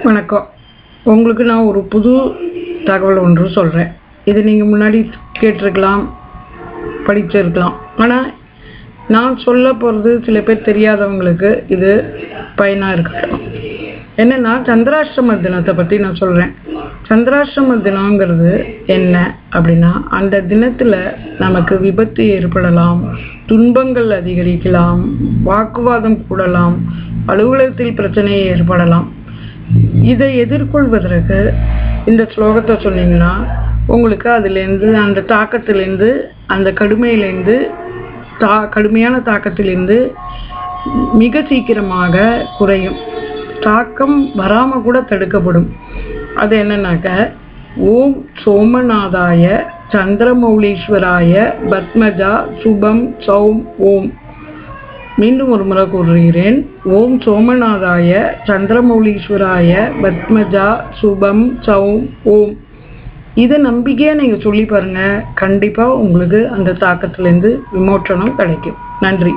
வணக்கம். உங்களுக்கு நான் ஒரு புது தகவல் ஒன்று சொல்கிறேன். இது நீங்கள் முன்னாடி கேட்டிருக்கலாம், படிச்சிருக்கலாம். ஆனால் நான் சொல்ல போகிறது சில பேர் தெரியாதவங்களுக்கு இது பயனாக இருக்கட்டும். என்னென்னா, சந்திராஷ்டம தினத்தை பற்றி நான் சொல்கிறேன். சந்திராஷ்டம தினங்கிறது என்ன அப்படின்னா, அந்த தினத்தில் நமக்கு விபத்து ஏற்படலாம், துன்பங்கள் அதிகரிக்கலாம், வாக்குவாதம் கூடலாம், அலுவலகத்தில் பிரச்சனை ஏற்படலாம். இதை எதிர்கொள்வதற்கு இந்த ஸ்லோகத்தை சொன்னீங்கன்னா உங்களுக்கு அதுலேருந்து, அந்த தாக்கத்திலேருந்து, அந்த கடுமையான தாக்கத்திலேருந்து மிக சீக்கிரமாக குறையும். தாக்கம் வராமல் கூட தடுக்கப்படும். அது என்னன்னாக்க, ஓம் சோமநாதாய சந்திரமௌலீஸ்வராய பத்மஜா சுபம் சௌம் ஓம். மீண்டும் ஒரு முறை கூறுகிறேன். ஓம் சோமநாதாய சந்திரமௌலீஸ்வராய பத்மஜா சுபம் சௌம் ஓம். இதை நம்பிக்கையாக நீங்கள் சொல்லி பாருங்கள். கண்டிப்பாக உங்களுக்கு அந்த தாக்கத்திலேருந்து விமோச்சனம் கிடைக்கும். நன்றி.